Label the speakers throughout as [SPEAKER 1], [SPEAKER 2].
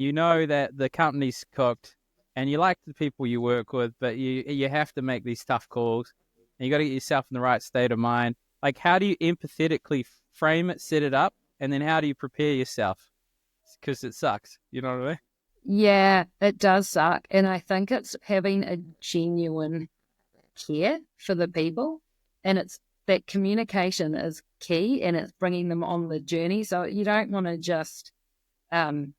[SPEAKER 1] you know that the company's cooked and you like the people you work with, but you have to make these tough calls and you got to get yourself in the right state of mind. Like, how do you empathetically frame it, set it up, and then how do you prepare yourself? Because it sucks. You know what I mean?
[SPEAKER 2] Yeah, it does suck. And I think it's having a genuine care for the people. And it's that communication is key, and it's bringing them on the journey. So you don't want to just um,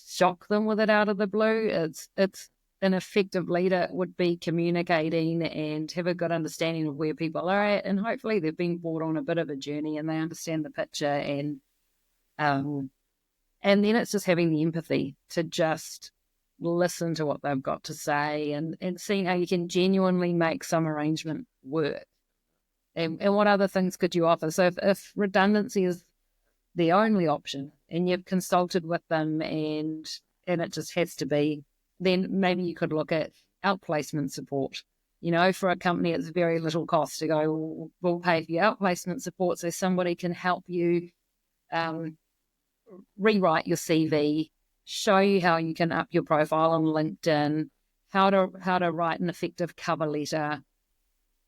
[SPEAKER 2] shock them with it out of the blue. It's an effective leader would be communicating and have a good understanding of where people are at, and hopefully they've been brought on a bit of a journey and they understand the picture, um, and then it's just having the empathy to just listen to what they've got to say, and seeing how you can genuinely make some arrangement work. And what other things could you offer? So if redundancy is the only option and you've consulted with them and it just has to be, then maybe you could look at outplacement support. You know, for a company, it's very little cost to go, we'll pay for your outplacement support so somebody can help you rewrite your CV, show you how you can up your profile on LinkedIn, how to write an effective cover letter,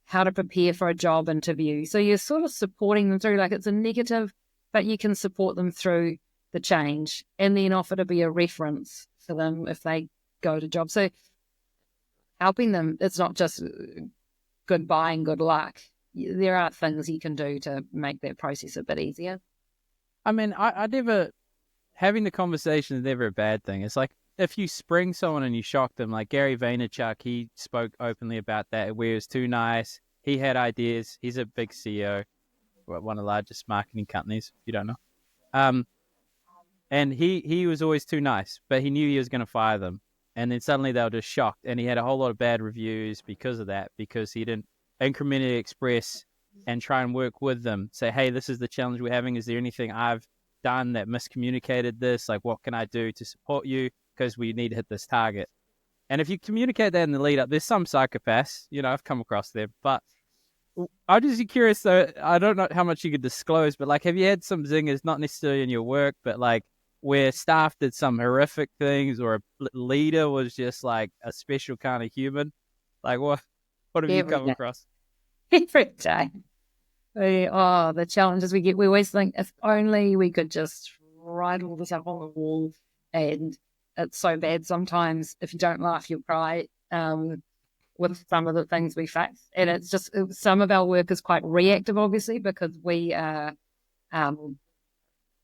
[SPEAKER 2] how to prepare for a job interview. So you're sort of supporting them through, like it's a negative, but you can support them through the change and then offer to be a reference for them if they go to jobs. So helping them, it's not just goodbye and good luck. There are things you can do to make that process a bit easier.
[SPEAKER 1] I mean, I never, having the conversation is never a bad thing. It's like if you spring someone and you shock them, like Gary Vaynerchuk, he spoke openly about that, where he was too nice. He had ideas. He's a big CEO, one of the largest marketing companies, if you don't know. And he was always too nice, but he knew he was going to fire them. And then suddenly they were just shocked. And he had a whole lot of bad reviews because of that, because he didn't incrementally express and try and work with them. Say, hey, this is the challenge we're having. Is there anything I've done that miscommunicated this? Like, what can I do to support you? Because we need to hit this target. And if you communicate that in the lead up, there's some psychopaths, I've come across them. But I'm just curious, though, I don't know how much you could disclose, but like, have you had some zingers, not necessarily in your work, but like where staff did some horrific things or a leader was just like a special kind of human? Like, what have you
[SPEAKER 2] Every
[SPEAKER 1] come
[SPEAKER 2] day.
[SPEAKER 1] across?
[SPEAKER 2] Every day. The challenges we get. We always think if only we could just write all this up on the wall. And it's so bad sometimes. If you don't laugh, you'll cry with some of the things we face. And it's just some of our work is quite reactive, obviously, because we are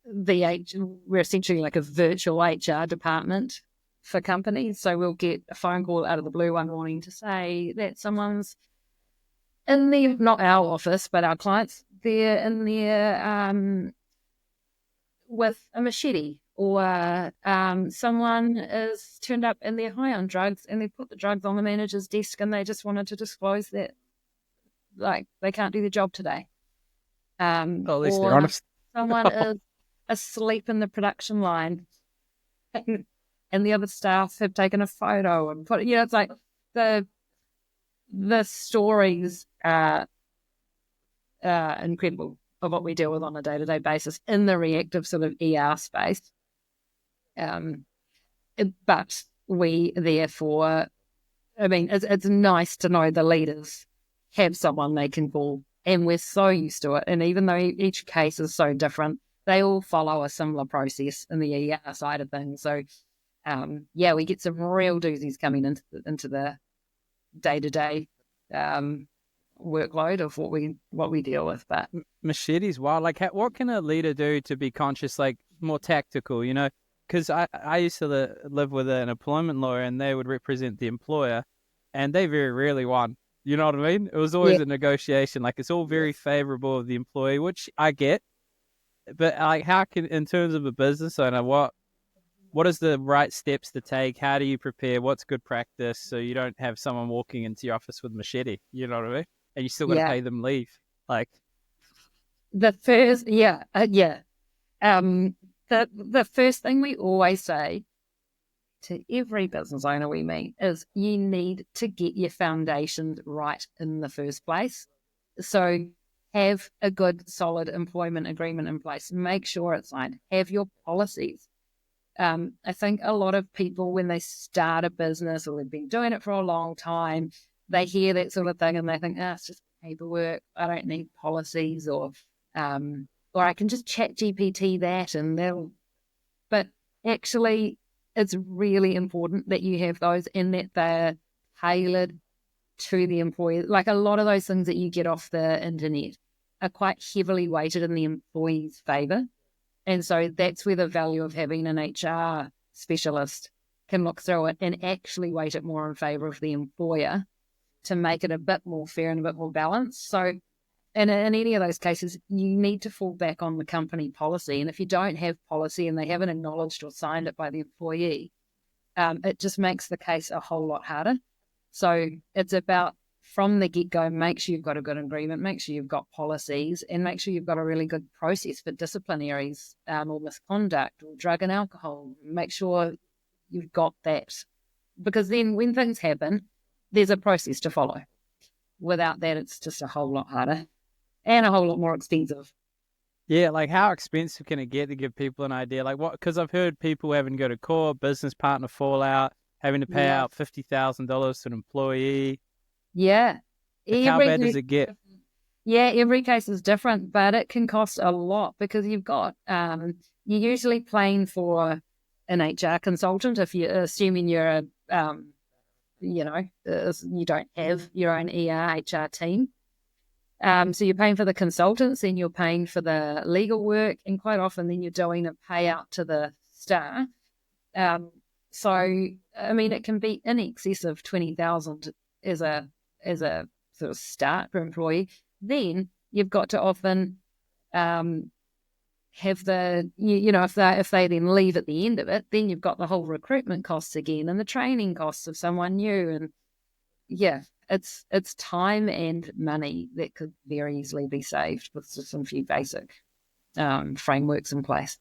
[SPEAKER 2] we're essentially like a virtual HR department for companies. So we'll get a phone call out of the blue one morning to say that someone's in there, not our office, but our clients, they're in there with a machete, or someone is turned up and they're high on drugs and they put the drugs on the manager's desk and they just wanted to disclose that, like, they can't do the job today.
[SPEAKER 1] Oh, at least they're
[SPEAKER 2] Or
[SPEAKER 1] honest.
[SPEAKER 2] someone is asleep in the production line and the other staff have taken a photo and put it, it's like the stories are incredible of what we deal with on a day-to-day basis in the reactive sort of ER space. But we therefore, it's nice to know the leaders have someone they can call, and we're so used to it. And even though each case is so different, they all follow a similar process in the ER side of things. So, we get some real doozies coming into the day-to-day workload of what we deal with. But
[SPEAKER 1] Machetes, wild. Like, what can a leader do to be conscious, like more tactical, Because I used to live with an employment lawyer and they would represent the employer and they very rarely won. You know what I mean? It was always a negotiation. Like, it's all very favorable of the employee, which I get. But like, how can, in terms of a business owner, what is the right steps to take? How do you prepare? What's good practice so you don't have someone walking into your office with a machete? You know what I mean? And you still got to pay them leave. Like,
[SPEAKER 2] the first, the first thing we always say to every business owner we meet is you need to get your foundations right in the first place. So have a good, solid employment agreement in place. Make sure it's signed. Have your policies I think a lot of people, when they start a business or they've been doing it for a long time, they hear that sort of thing and they think, it's just paperwork. I don't need policies, or I can just chat GPT that and they'll. But actually, it's really important that you have those and that they're tailored to the employee. Like a lot of those things that you get off the internet are quite heavily weighted in the employee's favour. And so that's where the value of having an HR specialist can look through it and actually weight it more in favour of the employer to make it a bit more fair and a bit more balanced. So in any of those cases, you need to fall back on the company policy. And if you don't have policy and they haven't acknowledged or signed it by the employee, it just makes the case a whole lot harder. So it's about, from the get-go, make sure you've got a good agreement, make sure you've got policies, and make sure you've got a really good process for disciplinaries or misconduct or drug and alcohol. Make sure you've got that. Because then when things happen, there's a process to follow. Without that, it's just a whole lot harder and a whole lot more expensive.
[SPEAKER 1] Yeah, like how expensive can it get, to give people an idea? Like what? Because I've heard people having to go to court, business partner fallout, having to pay out $50,000 to an employee.
[SPEAKER 2] Yeah.
[SPEAKER 1] Like how bad does it get?
[SPEAKER 2] Yeah, every case is different, but it can cost a lot because you've got, you're usually paying for an HR consultant if you're assuming you're you don't have your own HR team. So you're paying for the consultants, and you're paying for the legal work, and quite often then you're doing a payout to the staff. So, I mean, it can be in excess of 20,000 as a sort of start per employee. Then you've got to often have the, if they then leave at the end of it, then you've got the whole recruitment costs again and the training costs of someone new. And yeah, it's time and money that could very easily be saved with just some few basic frameworks in place.